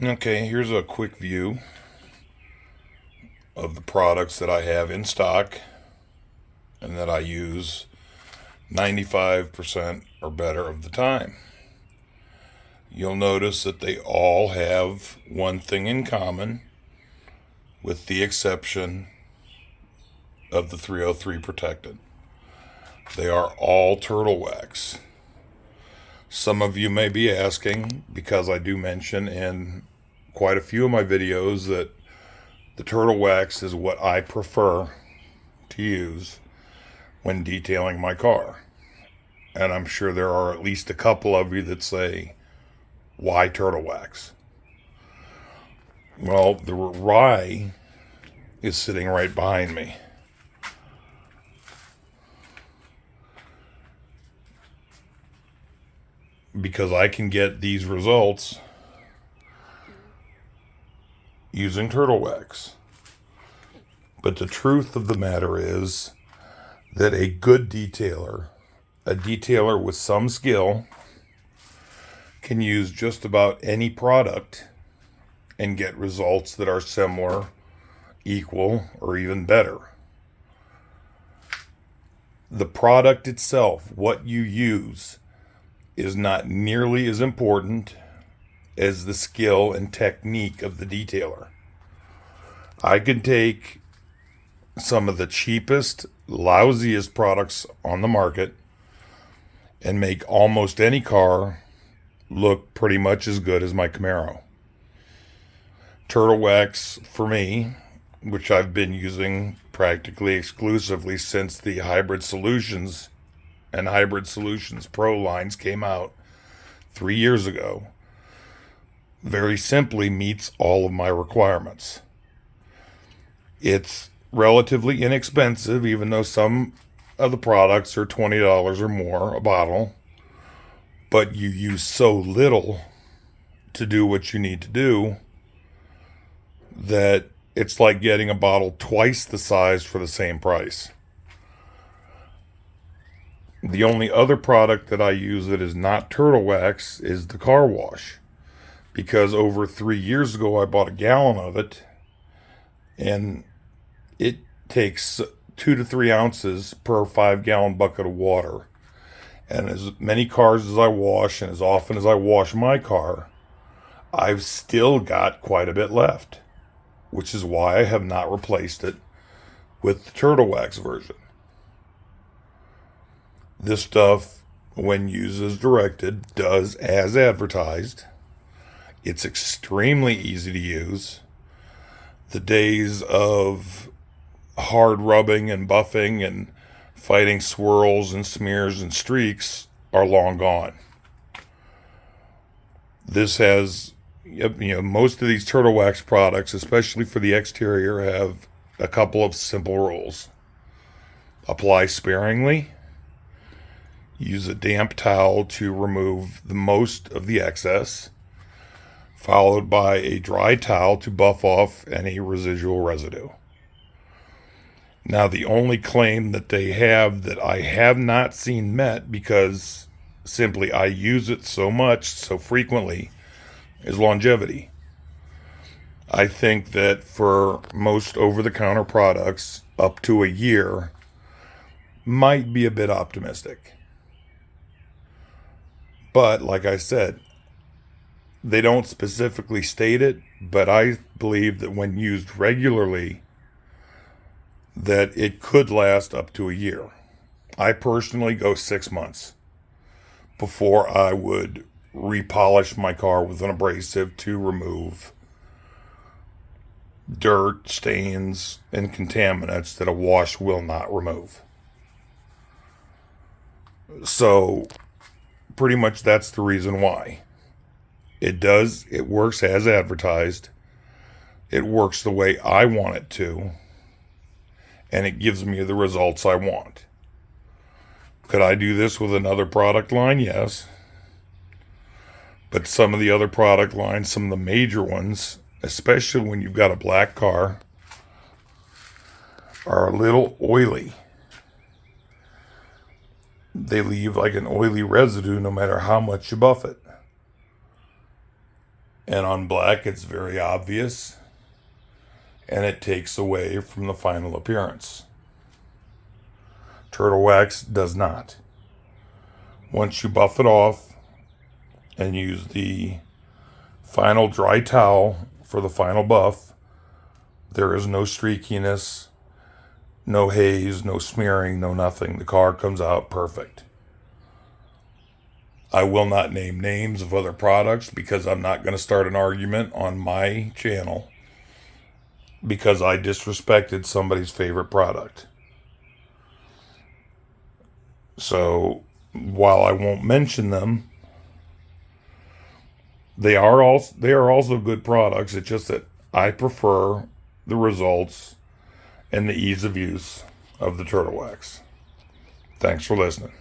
Okay, here's a quick view of the products that I have in stock and that I use 95% or better of the time. You'll notice that they all have one thing in common, with the exception of the 303 protected. They are all turtle wax. Some of you may be asking, because I do mention in quite a few of my videos that the turtle wax is what I prefer to use when detailing my car. And I'm sure there are at least a couple of you that say, why turtle wax? Well, the rye is sitting right behind me. Because I can get these results using turtle wax. But the truth of the matter is that a good detailer, a detailer with some skill, can use just about any product and get results that are similar, equal, or even better. The product itself, what you use, is not nearly as important as the skill and technique of the detailer. I can take some of the cheapest, lousiest products on the market and make almost any car look pretty much as good as my Camaro. Turtle wax, for me, which I've been using practically exclusively since the Hybrid Solutions and Hybrid Solutions Pro lines came out 3 years ago, very simply meets all of my requirements. It's relatively inexpensive, even though some of the products are $20 or more a bottle, but you use so little to do what you need to do that it's like getting a bottle twice the size for the same price. The only other product that I use that is not turtle wax is the car wash, because over 3 years ago I bought a gallon of it, and it takes 2 to 3 ounces per 5-gallon bucket of water. And as many cars as I wash, and as often as I wash my car, I've still got quite a bit left, which is why I have not replaced it with the turtle wax version. This stuff, when used as directed, does as advertised. It's extremely easy to use. The days of hard rubbing and buffing and fighting swirls and smears and streaks are long gone. This has, most of these turtle wax products, especially for the exterior, have a couple of simple rules. Apply sparingly. Use a damp towel to remove the most of the excess, followed by a dry towel to buff off any residual residue. Now, the only claim that they have that I have not seen met, because simply I use it so much, so frequently, is longevity. I think that for most over-the-counter products, up to a year might be a bit optimistic. But like I said, they don't specifically state it, but I believe that when used regularly, that it could last up to a year. I personally go 6 months before I would repolish my car with an abrasive to remove dirt, stains, and contaminants that a wash will not remove. So pretty much that's the reason why. It works as advertised. It works the way I want it to. And it gives me the results I want. Could I do this with another product line? Yes. But some of the other product lines, some of the major ones, especially when you've got a black car, are a little oily. They leave like an oily residue no matter how much you buff it. And on black, it's very obvious, and it takes away from the final appearance. Turtle wax does not. Once you buff it off and use the final dry towel for the final buff, there is no streakiness, no haze, no smearing, no nothing. The car comes out perfect. I will not name names of other products because I'm not going to start an argument on my channel because I disrespected somebody's favorite product. So while I won't mention them, they are also good products. It's just that I prefer the results and the ease of use of the turtle wax. Thanks for listening.